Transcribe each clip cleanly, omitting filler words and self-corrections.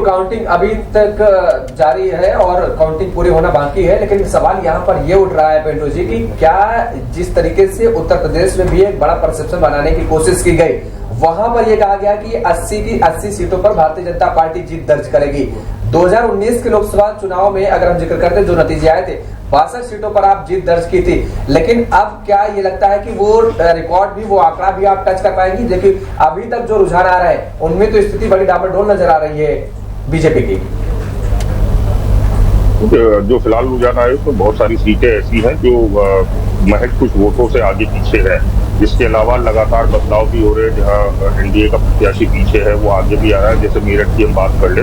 Counting अभी तक जारी है और काउंटिंग पूरी होना बाकी है, लेकिन सवाल यहाँ पर ये उठ रहा है पिंटू जी कि क्या जिस तरीके से उत्तर प्रदेश में भी एक बड़ा परसेप्शन बनाने की कोशिश की गई, वहां पर यह कहा गया कि 80 की 80 सीटों पर भारतीय जनता पार्टी जीत दर्ज करेगी। 2019 के लोकसभा चुनाव में अगर हम जिक्र करते जो नतीजे आए थे, 62 सीटों पर आप जीत दर्ज की थी, लेकिन अब क्या ये लगता है कि वो रिकॉर्ड भी, वो आंकड़ा भी आप टच कर पाएंगी? देखिए अभी तक जो रुझान आ रहे हैं उनमें तो स्थिति बड़ी डामाडोल नजर आ रही है बीजेपी की। जो फिलहाल रुझान आए उसमें बहुत सारी सीटें ऐसी हैं जो महज कुछ वोटों से आगे पीछे है। इसके अलावा लगातार बदलाव भी हो रहे हैं। जहां एनडीए का प्रत्याशी पीछे है वो आगे भी आ रहा है। जैसे मेरठ की हम बात कर ले,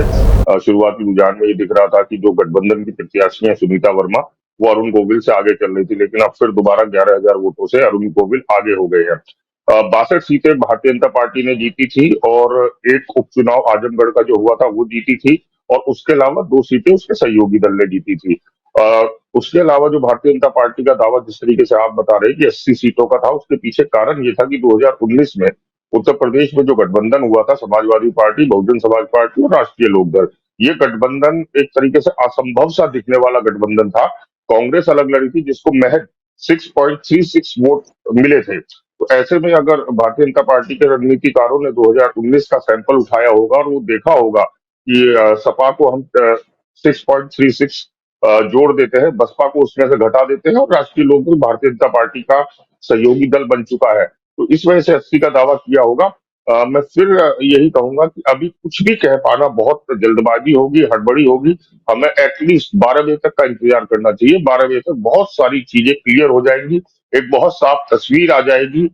शुरुआती रुझान में ये दिख रहा था कि जो गठबंधन की प्रत्याशी है सुनीता वर्मा, वो अरुण गोविल से आगे चल रही थी, लेकिन अब फिर दोबारा 11,000 वोटों से अरुण गोविल आगे हो गए हैं। 62 सीटें भारतीय जनता पार्टी ने जीती थी और एक उपचुनाव आजमगढ़ का जो हुआ था वो जीती थी, और उसके अलावा 2 सीटें उसके सहयोगी दल ने जीती थी। उसके अलावा जो भारतीय जनता पार्टी का दावा जिस तरीके से आप बता रहे हैं कि 80 सीटों का था, उसके पीछे कारण ये था कि 2019 में उत्तर प्रदेश में जो गठबंधन हुआ था, समाजवादी पार्टी, बहुजन समाज पार्टी और राष्ट्रीय लोकदल, ये गठबंधन एक तरीके से असंभव सा दिखने वाला गठबंधन था। कांग्रेस अलग लड़ी थी जिसको महज 6.36 वोट मिले थे। तो ऐसे में अगर भारतीय जनता पार्टी के रणनीतिकारों ने 2019 का सैंपल उठाया होगा और वो देखा होगा कि सपा को हम 6.36 जोड़ देते हैं, बसपा को उसमें से घटा देते हैं, और राष्ट्रीय लोकदल भारतीय जनता पार्टी का सहयोगी दल बन चुका है, तो इस वजह से 80 का दावा किया होगा। मैं फिर यही कहूंगा कि अभी कुछ भी कह पाना बहुत जल्दबाजी होगी, हड़बड़ी होगी। हमें एटलीस्ट 12 बजे तक का इंतजार करना चाहिए। 12 बजे तक बहुत सारी चीजें क्लियर हो जाएंगी, एक बहुत साफ तस्वीर आ जाएगी।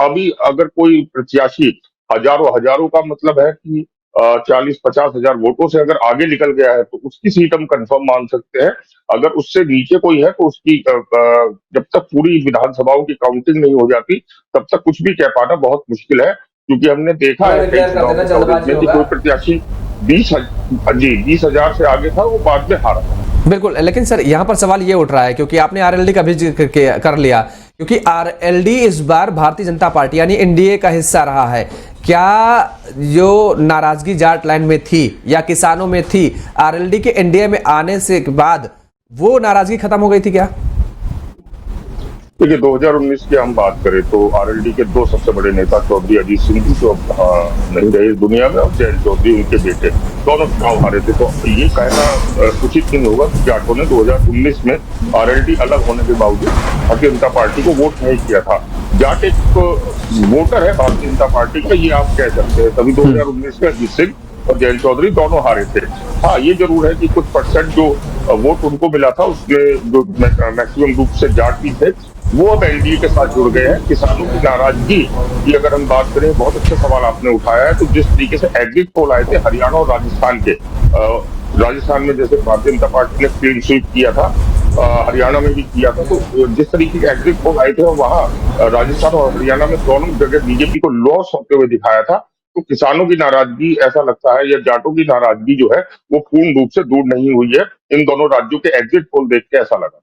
अभी अगर कोई प्रत्याशी हजारों का मतलब है कि 40-50 हजार वोटों से अगर आगे निकल गया है तो उसकी सीट हम कंफर्म मान सकते हैं। अगर उससे नीचे कोई है तो उसकी जब तक पूरी विधानसभाओं की काउंटिंग नहीं हो जाती तब तक कुछ भी कह पाना बहुत मुश्किल है, क्योंकि हमने देखा है कई चुनाव में कि कोई प्रत्याशी 20,000 से आगे था, वो बाद में हारा। बिल्कुल, लेकिन सर यहाँ पर सवाल ये उठ रहा है, क्योंकि आपने आरएलडी का भी जिक्र कर लिया, क्योंकि आरएलडी इस बार भारतीय जनता पार्टी यानी एनडीए का हिस्सा रहा है। क्या जो नाराजगी जाट लाइन में थी या किसानों में थी, आरएलडी के एनडीए में आने से बाद वो नाराजगी खत्म हो गई थी क्या? देखिए 2019 की हम बात करें तो आरएलडी के 2 सबसे बड़े नेता चौधरी अजीत सिंह जी जो नहीं रहे इस दुनिया में, और जयंत चौधरी उनके बेटे, दोनों चुनाव हारे थे। तो ये कहना उचित नहीं होगा कि जाटों ने 2019 में आरएलडी अलग होने के बावजूद भारतीय जनता पार्टी को वोट नहीं किया था। जाट एक वोटर है भारतीय जनता पार्टी का, ये आप कह सकते हैं। तभी 2019 में अजीत सिंह और जयंत चौधरी दोनों हारे थे। हाँ, ये जरूर है कि कुछ परसेंट जो वोट उनको मिला था उसमें जो मैक्सिमम रूप से जाट भी थे वो अब एनडीए के साथ जुड़ गए हैं। किसानों की नाराजगी की अगर हम बात करें, बहुत अच्छा सवाल आपने उठाया है। तो जिस तरीके से एग्जिट पोल आए थे हरियाणा और राजस्थान के, राजस्थान में जैसे भारतीय जनता पार्टी ने क्लीन स्वीप किया था, हरियाणा में भी किया था, तो जिस तरीके के एग्जिट पोल आए थे और वहां राजस्थान और हरियाणा में दोनों जगह बीजेपी को लॉस होते हुए दिखाया था। तो किसानों की नाराजगी ऐसा लगता है, या जाटों की नाराजगी जो है वो पूर्ण रूप से दूर नहीं हुई है। इन दोनों राज्यों के एग्जिट पोल देख के ऐसा लगा।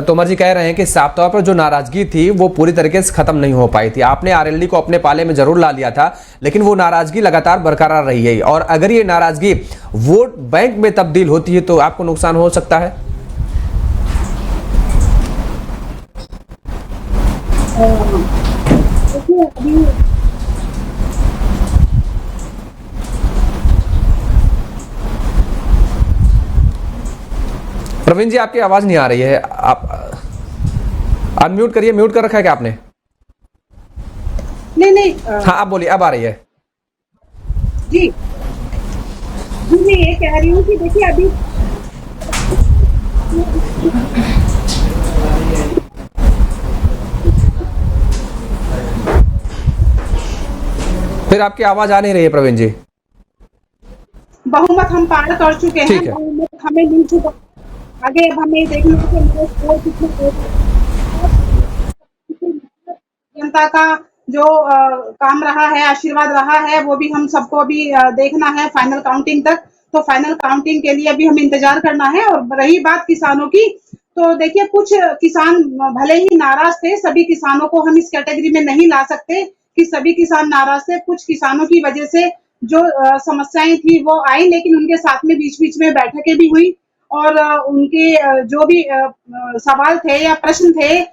तोमर जी कह रहे हैं कि साफ तौर पर जो नाराजगी थी वो पूरी तरीके से खत्म नहीं हो पाई थी। आपने आरएलडी को अपने पाले में जरूर ला लिया था, लेकिन वो नाराजगी लगातार बरकरार रही है, और अगर ये नाराजगी वोट बैंक में तब्दील होती है तो आपको नुकसान हो सकता है। प्रवीण जी आपकी आवाज नहीं आ रही है, आप अनम्यूट करिए। म्यूट कर रखा है क्या आपने? नहीं। हाँ आप बोलिए, अब आ रही है जी। मैं ये कह रही हूँ कि देखिए अभी फिर आपकी आवाज आ नहीं रही है प्रवीण जी। बहुमत हम पार कर चुके हैं, बहुमत हमें मिल चुका। आगे अब हमें देखना है कि जनता का जो काम रहा है, आशीर्वाद रहा है, वो भी हम सबको अभी देखना है फाइनल काउंटिंग तक। तो फाइनल काउंटिंग के लिए अभी हमें इंतजार करना है। और रही बात किसानों की, तो देखिए कुछ किसान भले ही नाराज थे, सभी किसानों को हम इस कैटेगरी में नहीं ला सकते, कि सभी किसान नाराज थे। कुछ किसानों की वजह से जो समस्याएं थी वो आई, लेकिन उनके साथ में बीच-बीच में बैठकें भी हुई और उनके जो भी सवाल थे या प्रश्न थे